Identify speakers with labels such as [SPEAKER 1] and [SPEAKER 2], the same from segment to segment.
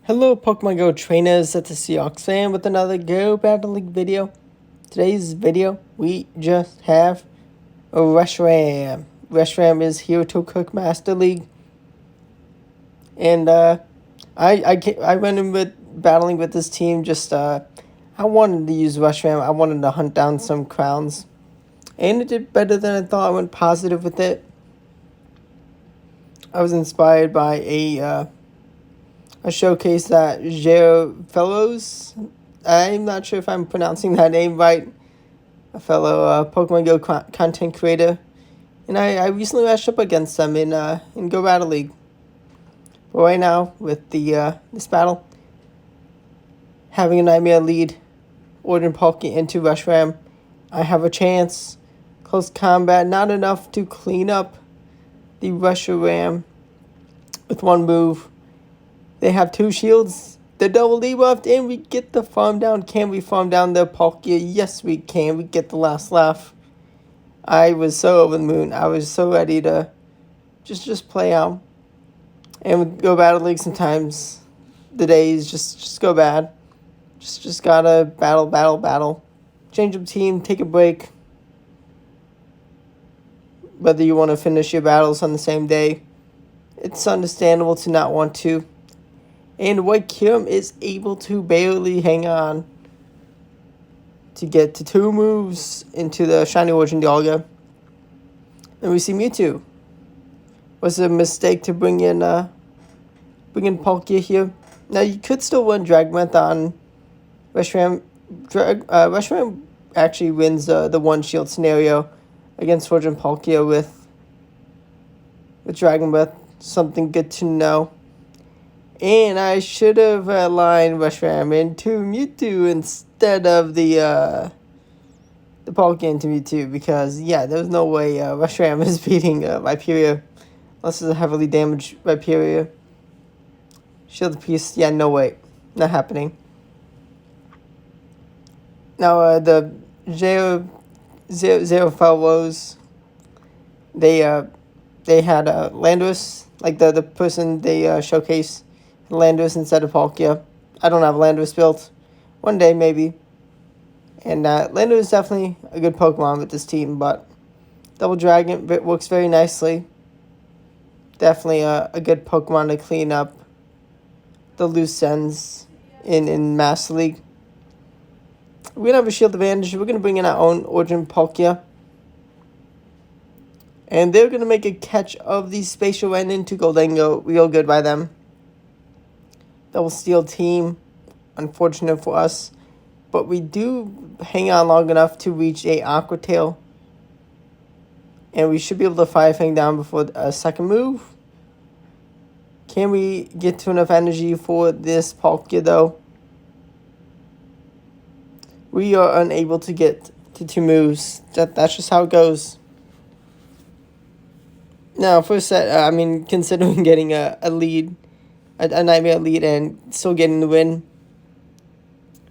[SPEAKER 1] Hello Pokemon Go trainers, it's a Seahawks fan with another Go Battle League video. Today's video, we just have a Reshiram. Reshiram is here to cook Master League. And I went in with battling with this team I wanted to use Reshiram. I wanted to hunt down some crowns. And it did better than I thought. I went positive with it. I was inspired by a showcase that Jero Fellows, I'm not sure if I'm pronouncing that name right, a fellow Pokemon Go content creator, and I recently matched up against them in Go Battle League. But right now, with this battle, having a Nightmare lead, ordering Palkia into Reshiram, I have a chance. Close combat, not enough to clean up the Reshiram with one move. They have two shields, the double debuffed, and we get the farm down. Can we farm down their Palkia? Yes, we can. We get the last laugh. I was so over the moon. I was so ready to just play out. And with Go Battle League, sometimes the days just go bad. Just gotta battle. Change up team, take a break. Whether you want to finish your battles on the same day, it's understandable to not want to. And Reshiram is able to barely hang on to get to two moves into the Shiny Origin Dialga. And we see Mewtwo. Was it a mistake to bring in Palkia here? Now you could still run Dragonite on Reshiram. Reshiram actually wins the one shield scenario against Origin Palkia with Dragon Breath. Something good to know. And I should have aligned Reshiram into Mewtwo instead of the Palkia into Mewtwo, because there's no way Reshiram is beating Rhyperior unless it's a heavily damaged Rhyperior. Shield piece, no way, not happening. Now the Zero Fellows, they had Landorus, like the person they showcased. Landorus instead of Palkia. I don't have Landorus built. One day, maybe. And Landorus is definitely a good Pokemon with this team, but Double Dragon works very nicely. Definitely a good Pokemon to clean up the loose ends in Master League. We're going to have a shield advantage. We're going to bring in our own Origin Palkia. And they're going to make a catch of the Spatial End into Goldengo. Real good by them. Double Steel team, unfortunate for us, but we do hang on long enough to reach a Aqua Tail, and we should be able to Fire Fang down before a second move. Can we get to enough energy for this Palkia though? We are unable to get to two moves. That's just how it goes. Now, first set, considering getting a lead, a Nightmare lead, and still getting the win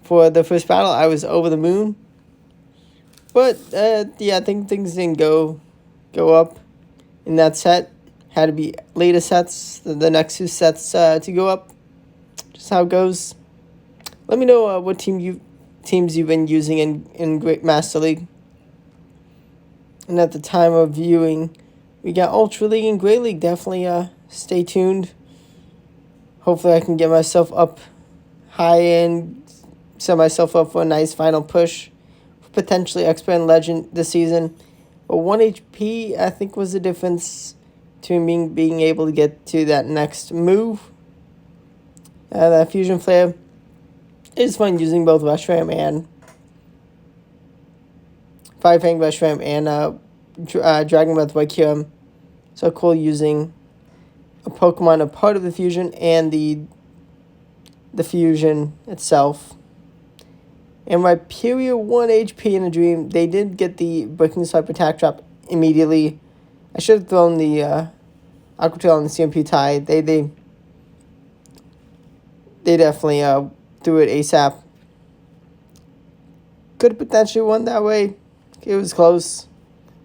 [SPEAKER 1] for the first battle, I was over the moon. But I think things didn't go up in that set. Had to be later sets, the next two sets to go up. Just how it goes. Let me know what teams you've been using in Great Master League. And at the time of viewing, we got Ultra League and Great League. Definitely stay tuned. Hopefully I can get myself up high and set myself up for a nice final push for potentially Expert and Legend this season. But 1 HP, I think, was the difference between being able to get to that next move. That Fusion Flare is fun using both Reshiram and Fire Fang Reshiram and Dragon Breath Reshiram. So cool using a Pokemon a part of the fusion and the fusion itself. And Rhyperior 1 HP in a dream. They did get the Breaking Swipe attack drop immediately. I should have thrown the Aqua Tail on the CMP tie. They definitely threw it ASAP. Could have potentially won that way. It was close.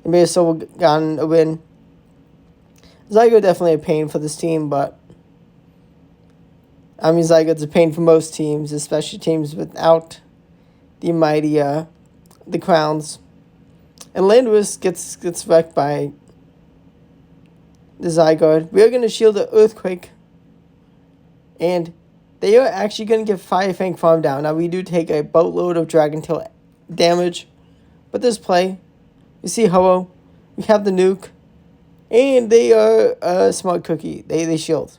[SPEAKER 1] It may have still gotten a win. Zygo definitely a pain for this team, but I mean, Zygote's a pain for most teams, especially teams without the mighty, the crowns. And Landorus gets wrecked by the Zygarde. We are going to shield the Earthquake. And they are actually going to get Fire Fang farm down. Now, we do take a boatload of Dragon Tail damage. But this play, you see Ho-Oh, we have the nuke. And they are a smart cookie. They shield.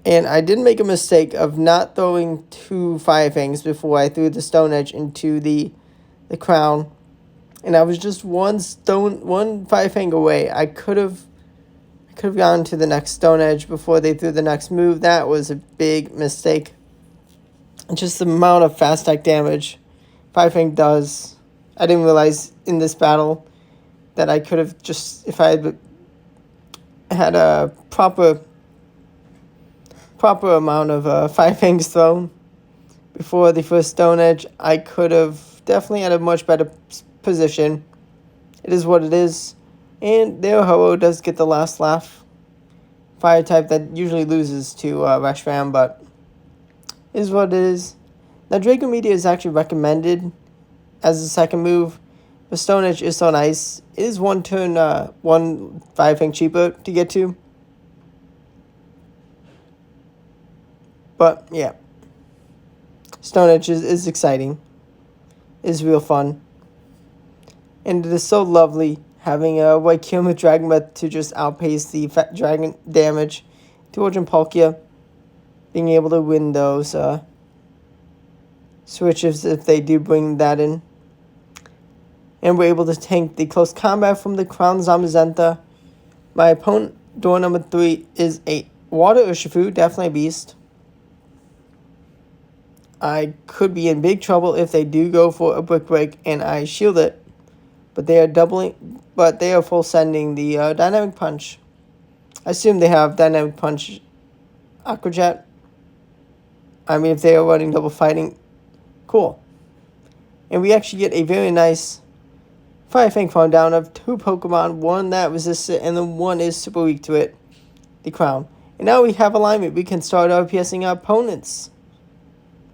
[SPEAKER 1] And I did make a mistake of not throwing 2 Fire Fangs before I threw the Stone Edge into the crown. And I was just one Fire Fang away. I could have gone to the next Stone Edge before they threw the next move. That was a big mistake. And just the amount of fast attack damage Fire Fang does. I didn't realize in this battle that I could have just, if I had a proper amount of Fire Fangs thrown before the first Stone Edge, I could have definitely had a much better position. It is what it is. And there Ho-Oh does get the last laugh. Fire type that usually loses to Reshiram, but it is what it is. Now Draco Meteor is actually recommended as a second move. But Stone Edge is so nice. It is one turn, one Fire Fang cheaper to get to. But yeah, Stone Edge is exciting. Is real fun. And it is so lovely having a White Kyurem with Dragon Breath to just outpace the dragon damage to Origin Palkia. Being able to win those switches if they do bring that in. And we're able to tank the close combat from the Crown Zamazenta. My opponent, door number 3, is a Water Urshifu, definitely a beast. I could be in big trouble if they do go for a Brick Break and I shield it. But they are full sending the Dynamic Punch. I assume they have Dynamic Punch Aqua Jet. I mean, if they are running double fighting, cool. And we actually get a very nice Fire Fang farm down of 2 Pokemon. One that resists it, and then one is super weak to it. The Crown. And now we have alignment. We can start RPSing our opponents.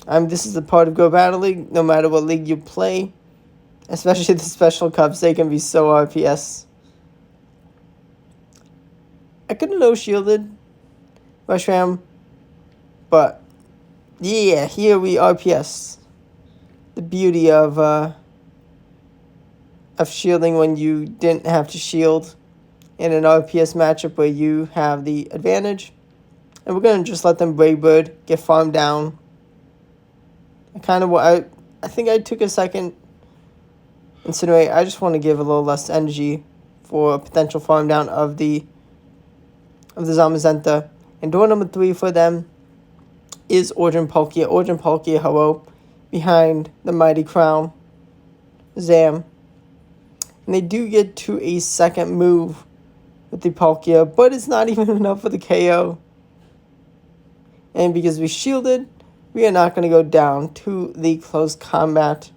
[SPEAKER 1] This is a part of Go Battle League. No matter what league you play, especially the Special Cups, they can be so RPS. I could have no-shielded Reshiram, but yeah, here we RPS. The beauty of shielding when you didn't have to shield in an RPS matchup where you have the advantage. And we're going to just let them Brave Bird get farmed down. I think I took a second. Incinerate. I just want to give a little less energy for a potential farm down of the Zamazenta. And door number 3 for them is Origin Palkia. Origin Palkia, Ho-Oh, behind the Mighty Crown, Zam. And they do get to a second move with the Palkia, but it's not even enough for the KO. And because we shielded, we are not going to go down to the close combat.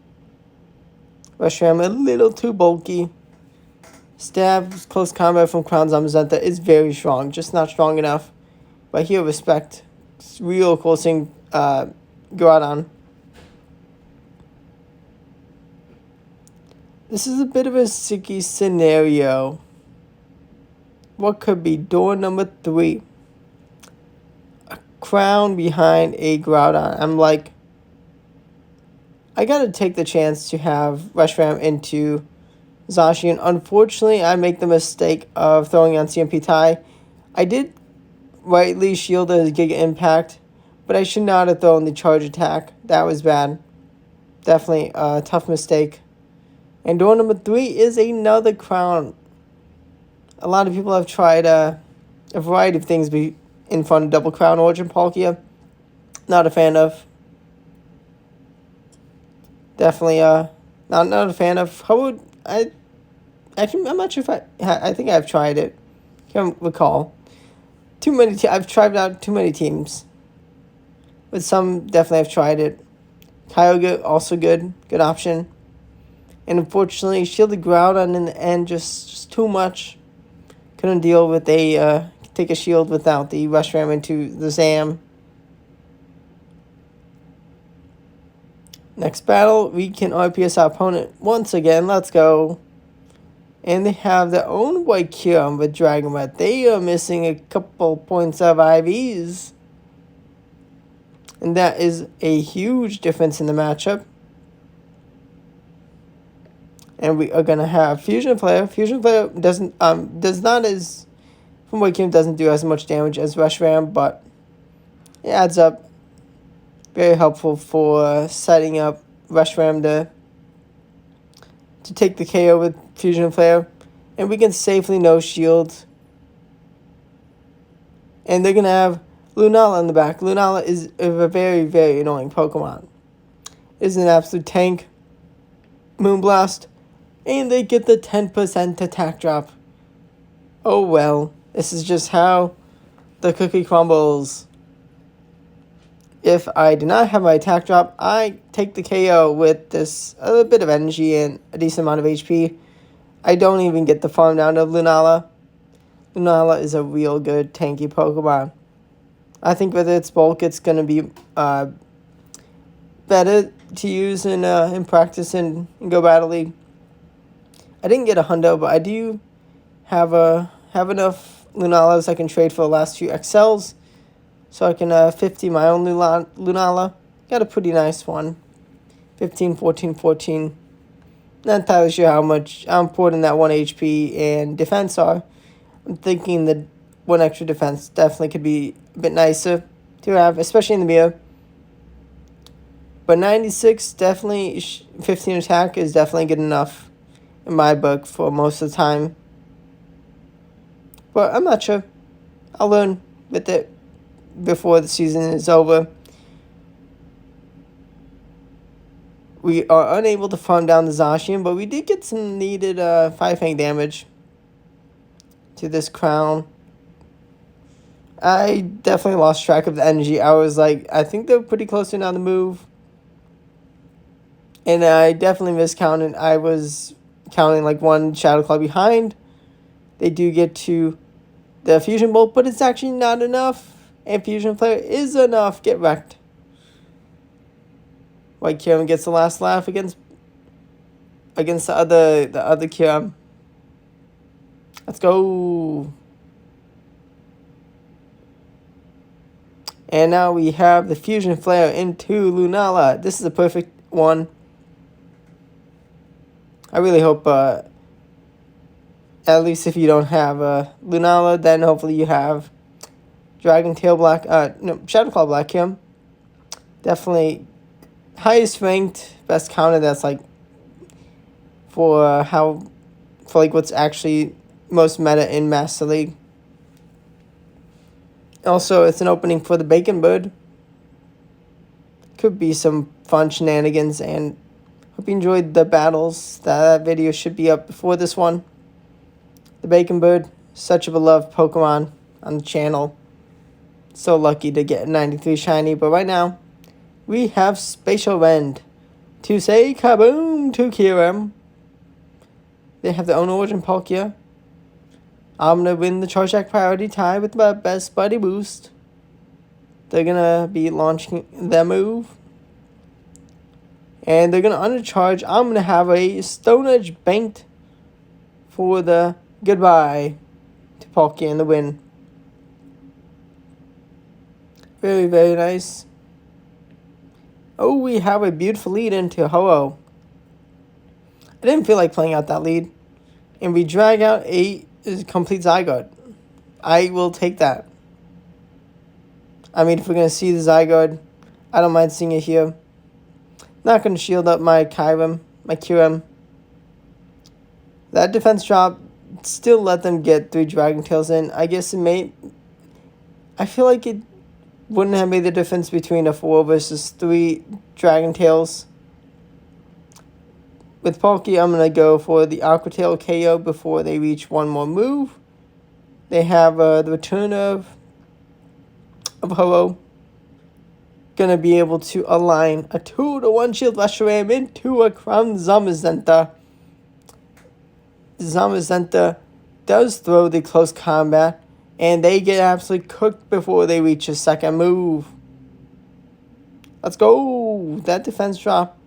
[SPEAKER 1] Reshiram a little too bulky. Stab close combat from Crown Zamazenta is very strong, just not strong enough. But here, respect. It's real cool seeing Groudon. This is a bit of a sticky scenario. What could be door number 3? A Crown behind a Groudon. I'm like, I gotta take the chance to have Reshiram into Zacian. Unfortunately, I make the mistake of throwing on CMP tie. I did rightly shield the Giga Impact, but I should not have thrown the Charge Attack. That was bad. Definitely a tough mistake. And door number 3 is another Crown. A lot of people have tried a variety of things in front of Double Crown Origin Palkia. Not a fan of. Definitely not a fan of. How would I? Actually, I'm not sure if I think I've tried it. Can't recall. Too many. I've tried out too many teams. But some definitely have tried it. Kyogre also good option. And unfortunately, shielded Groudon in the end just too much. Couldn't deal with a take a shield without the Reshiram into the Zam. Next battle, we can RPS our opponent once again. Let's go. And they have their own white Kyurem with Dragon Breath. They are missing a couple points of IVs. And that is a huge difference in the matchup. And we are going to have Fusion Flare. Fusion Flare does not as... From White Kyurem doesn't do as much damage as Reshiram, but it adds up. Very helpful for setting up Reshiram to take the KO with Fusion Flare. And we can safely no shield. And they're going to have Lunala in the back. Lunala is a very, very annoying Pokemon. Is an absolute tank. Moonblast. And they get the 10% attack drop. Oh well. This is just how the cookie crumbles. If I do not have my attack drop, I take the KO with this a little bit of energy and a decent amount of HP. I don't even get the farm down to Lunala. Lunala is a real good tanky Pokemon. I think with its bulk, it's going to be better to use in practice and Go Battle League. I didn't get a hundo, but I do have enough Lunalas I can trade for the last few XLs. So I can 50 my own Lunala. Got a pretty nice one. 15, 14, 14. Not entirely sure how important that 1 HP and defense are. I'm thinking that 1 extra defense definitely could be a bit nicer to have, especially in the mirror. But 96, definitely 15 attack is definitely good enough in my book for most of the time. But I'm not sure. I'll learn with it before the season is over. We are unable to farm down the Zacian, but we did get some needed 5 Fang damage to this crown. I definitely lost track of the energy. I was like, I think they're pretty close to now the move. And I definitely miscounted. I was counting like 1 Shadow Claw behind. They do get to the Fusion Bolt, but it's actually not enough. And Fusion Flare is enough. Get wrecked. White Kyurem gets the last laugh against the other Kyurem. Let's go. And now we have the Fusion Flare into Lunala. This is a perfect one. I really hope, at least if you don't have Lunala, then hopefully you have Dragon Tail Black, Shadow Claw Black Kyurem. Definitely highest ranked, best counter. That's like for what's actually most meta in Master League. Also, it's an opening for the Bacon Bird. Could be some fun shenanigans, and hope you enjoyed the battles. That video should be up before this one. The Bacon Bird, such a beloved Pokemon on the channel. So lucky to get a 93 shiny, but right now, we have Spatial Rend to say kaboom to Kyurem. They have their own origin Palkia. I'm going to win the Charge Attack priority tie with my best buddy boost. They're going to be launching their move. And they're going to undercharge. I'm going to have a Stone Edge banked for the goodbye to Palkia and the win. Very, very nice. Oh, we have a beautiful lead into Ho-Oh. I didn't feel like playing out that lead. And we drag out a complete Zygarde. I will take that. I mean, if we're going to see the Zygarde, I don't mind seeing it here. Not going to shield up my Kyurem. That defense drop still let them get 3 Dragon Tails in. I guess it may... I feel like it wouldn't have made the difference between a 4 versus 3 Dragon Tails. With Palkia, I'm going to go for the Aqua Tail KO before they reach one more move. They have the return of Ho-Oh. Going to be able to align a 2-to-1 Shield Reshiram into a Crown Zamazenta. Zamazenta does throw the close combat, And they get absolutely cooked before they reach a second move. Let's go. That defense drop.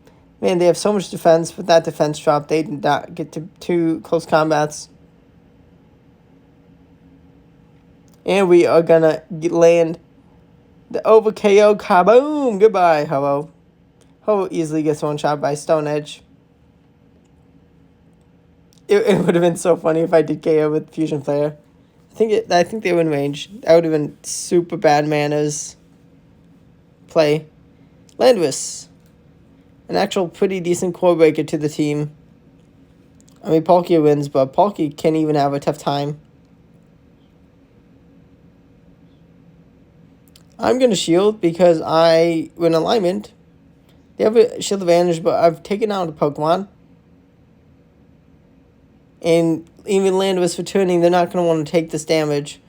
[SPEAKER 1] Man, they have so much defense, but that defense drop, they did not get to two close combats. And we are going to land the over KO. Kaboom. Goodbye, Ho-Oh. Ho-Oh easily gets one shot by Stone Edge. It would have been so funny if I did KO with Fusion Flare. I think they were in range. That would have been super bad manners. Play. Landwis. An actual pretty decent core breaker to the team. I mean, Palkia wins, but Palkia can't even have a tough time. I'm going to shield because we're in alignment. They have a shield advantage, but I've taken out a Pokemon. And even Landwis for turning, they're not going to want to take this damage.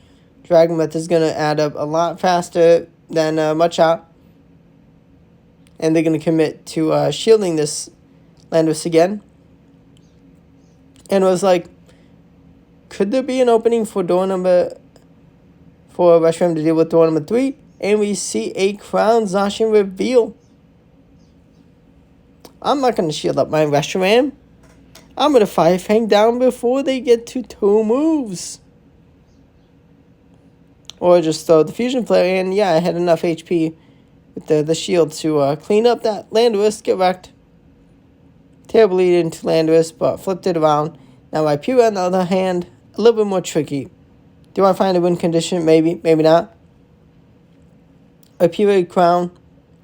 [SPEAKER 1] Dragon Breath is going to add up a lot faster than Mudshot. And they're going to commit to shielding this Landwis again. And it was like, could there be an opening for Reshiram to deal with door number 3? And we see a Crown Zacian reveal. I'm not going to shield up my Reshiram. I'm going to Fire Fang down before they get to 2 moves. Or just throw the Fusion Flare in. Yeah, I had enough HP with the shield to clean up that Landwis. Get wrecked. Terrible lead into Landwis, but flipped it around. Now my Pura, on the other hand, a little bit more tricky. Do I find a win condition? Maybe, maybe not. A Pura Crown.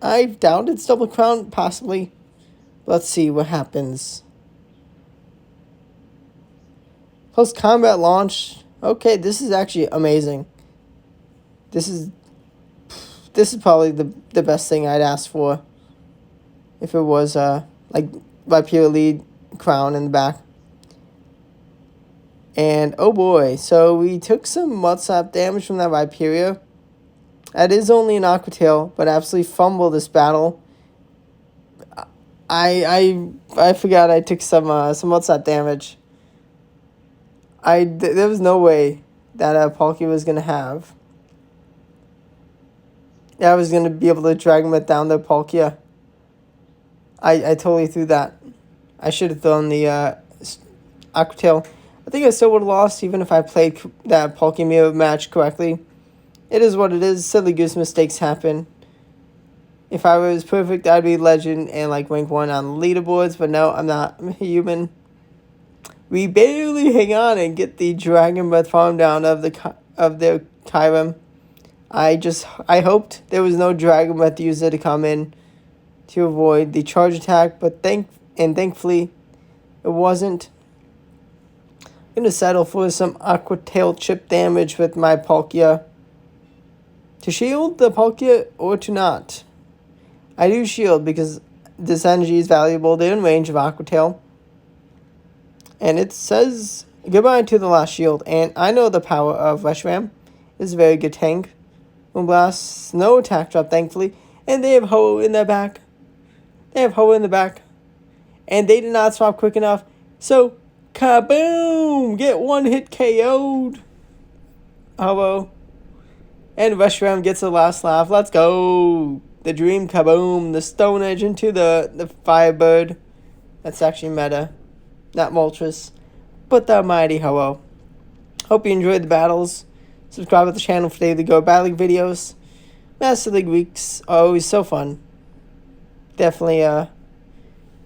[SPEAKER 1] I doubt it's double Crown, possibly. Let's see what happens. Close combat launch. Okay, this is actually amazing. This is probably the best thing I'd ask for. If it was like Viperia lead Crown in the back. And oh boy, so we took some Mudslap damage from that Viperia. That is only an Aqua Tail, but absolutely fumbled this battle. I forgot I took some Mudslap damage. There was no way that Palkia was going to have. I was going to be able to drag him down the Palkia. I totally threw that. I should have thrown the Aqua Tail. I think I still would have lost even if I played that Palkia Mirror match correctly. It is what it is. Silly goose mistakes happen. If I was perfect, I'd be legend and like rank 1 on the leaderboards. But no, I'm not. I'm a human. We barely hang on and get the Dragon Breath farm down of their Kyurem. I hoped there was no Dragon Breath user to come in to avoid the charge attack, but thankfully it wasn't. I'm going to settle for some Aqua Tail chip damage with my Palkia. To shield the Palkia or to not? I do shield because this energy is valuable. They're in range of Aqua Tail. And it says goodbye to the last shield. And I know the power of Reshiram. It's a very good tank. Moonblast, no attack drop, thankfully. And they have Ho in their back. And they did not swap quick enough. So, kaboom! Get one hit KO'd. Ho-Oh. And Reshiram gets the last laugh. Let's go. The Dream Kaboom. The Stone Edge into the Firebird. That's actually meta. Not Moltres. But the mighty Ho-Oh. Hope you enjoyed the battles. Subscribe to the channel for daily Go Battle League videos. Master League weeks are always so fun. Definitely,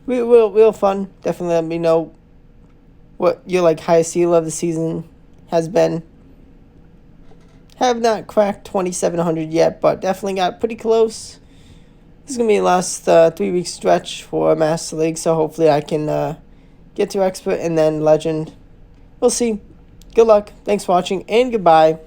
[SPEAKER 1] real fun. Definitely let me know what your highest seal of the season has been. Have not cracked 2,700 yet, but definitely got pretty close. This is going to be the last 3-week stretch for Master League, so hopefully I can get to Expert and then Legend. We'll see. Good luck. Thanks for watching, and goodbye.